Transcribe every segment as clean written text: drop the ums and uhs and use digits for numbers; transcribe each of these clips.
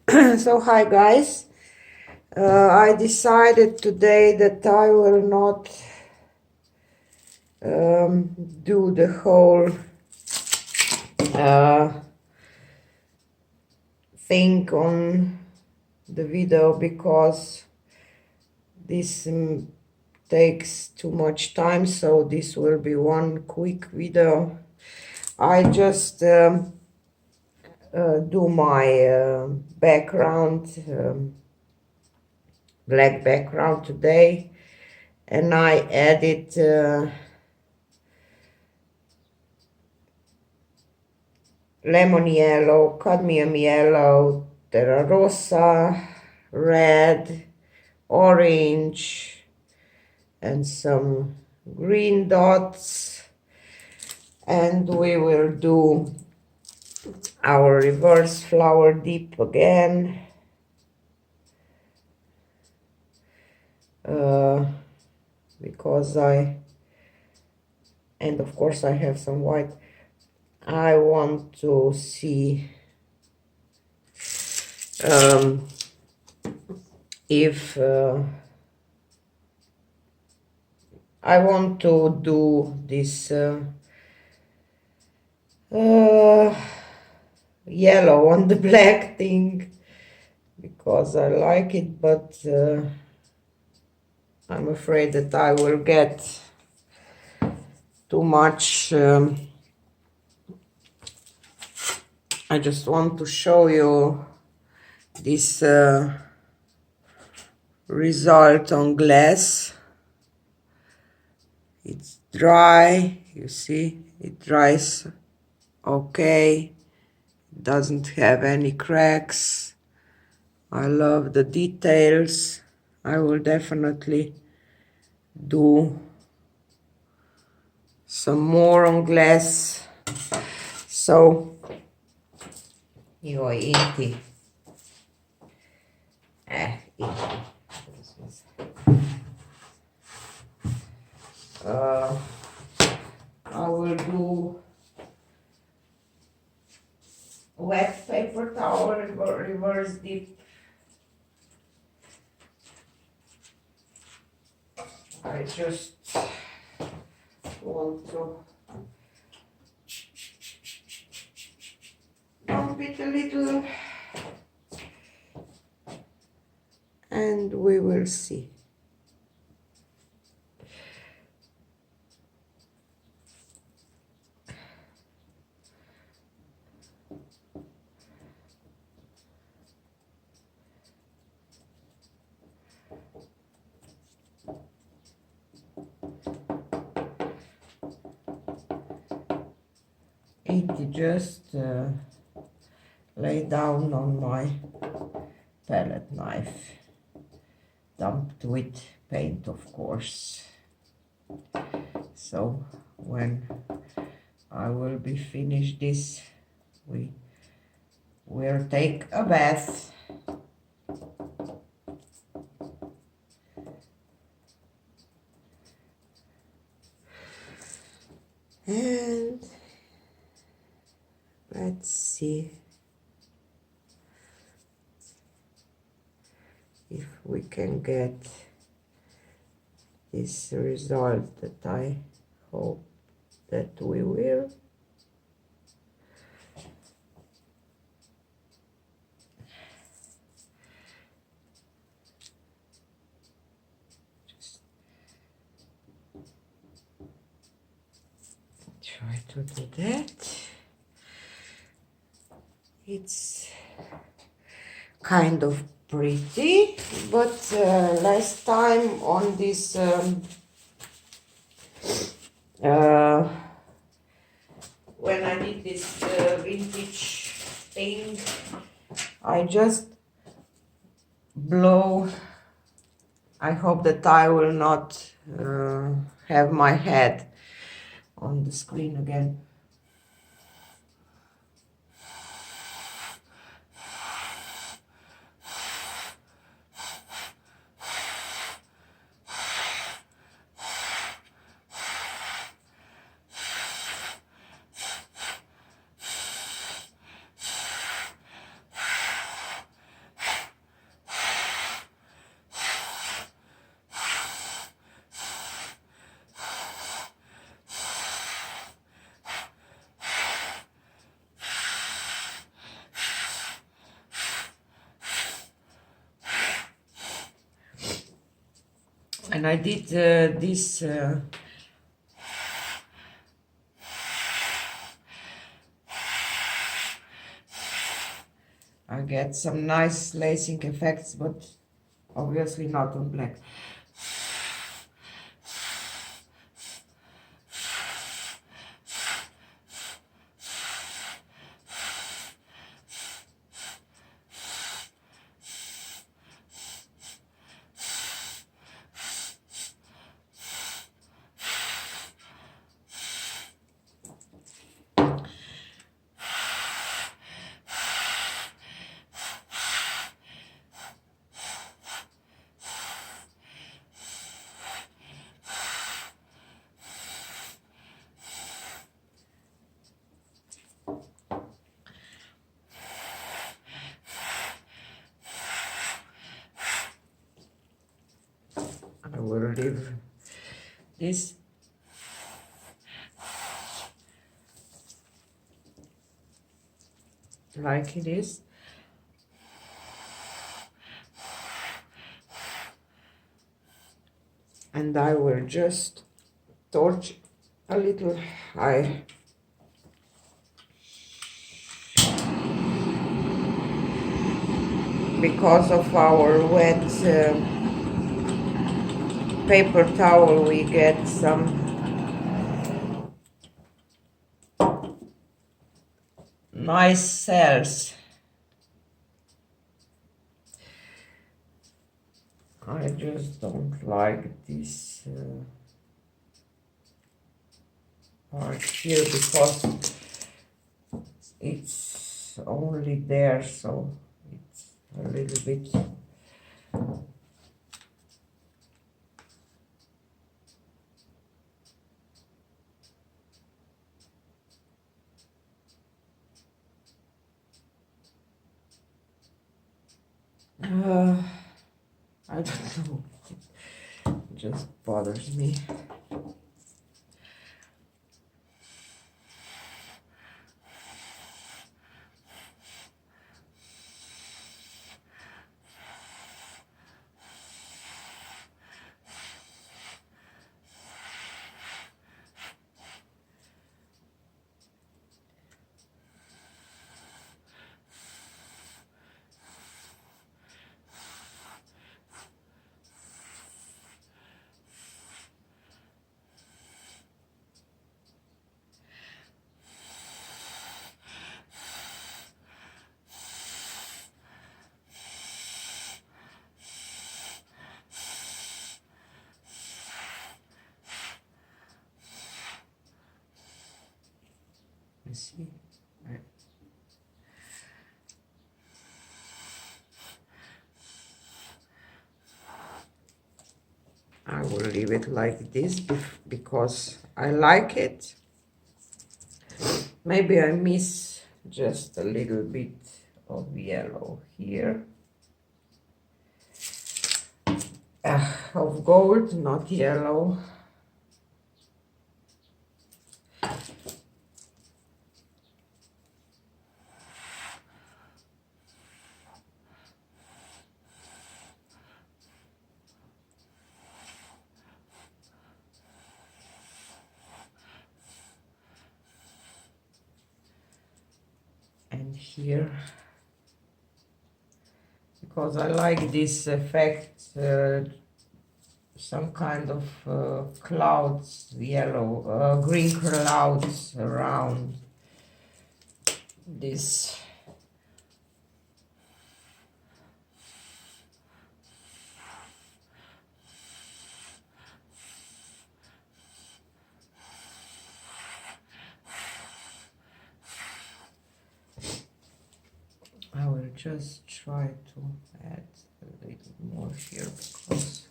So hi guys, I decided today that I will not do the whole uh, thing on the video because this takes too much time, so this will be one quick video. I just do my background, black background today, and I added lemon yellow, cadmium yellow, terra rosa, red, orange, and some green dots. And we will do our reverse flower dip again. Because and of course I have some white. I want to see if I want to do this yellow on the black thing because I like it, but I'm afraid that I will get too much. I just want to show you this result on glass. It's dry, you see, it dries okay, doesn't have any cracks. I love the details. I will definitely do some more on glass. So io inti inti I will do wet paper towel reverse dip. I just want to dump it a little and we will see. It just lay down on my palette knife, dumped with paint, of course. So when I will be finished this, we will take a bath. And let's see if we can get this result that I hope that we will. Just try to do that. It's kind of pretty, but last time on this when I did this vintage thing, I just blow. I hope that I will not have my head on the screen again. And I did this I get some nice lacing effects, but obviously not on black. I will leave this like it is. And I will just torch a little high. Because of our wet paper towel, we get some nice cells. I just don't like this part here because it's only there, so it's a little bit I don't know, it just bothers me. You see? I will leave it like this because I like it. Maybe I miss just a little bit of yellow here. Of gold, not yellow. And here, because I like this effect, some kind of clouds, yellow, green clouds around this. I will just try to add a little more here because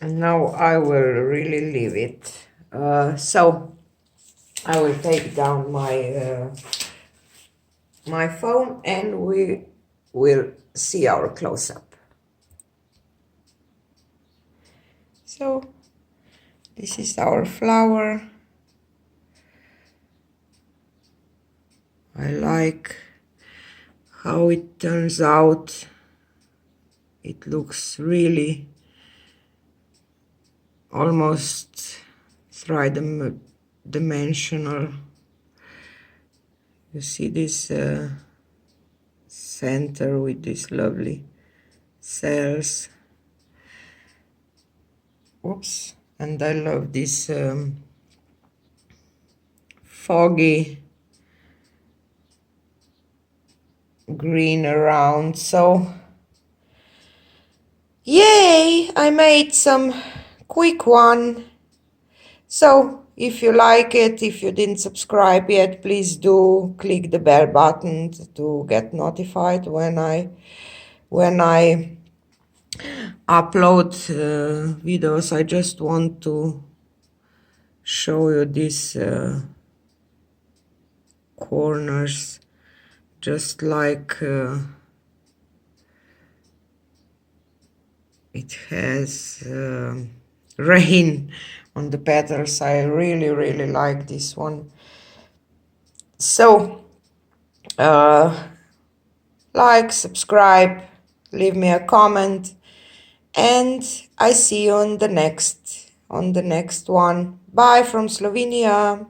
And now I will really leave it. So I will take down my phone and we will see our close-up. So this is our flower. I like how it turns out. It looks really almost three-dimensional. You see this center with these lovely cells. Oops. And I love this foggy green around. So yay, I made some quick one. So if you like it, if you didn't subscribe yet, please do click the bell button to get notified when I upload videos. I just want to show you these corners, just like it has rain on the petals. I really like this one. So like, subscribe, leave me a comment, and I see you on the next one. Bye from Slovenia.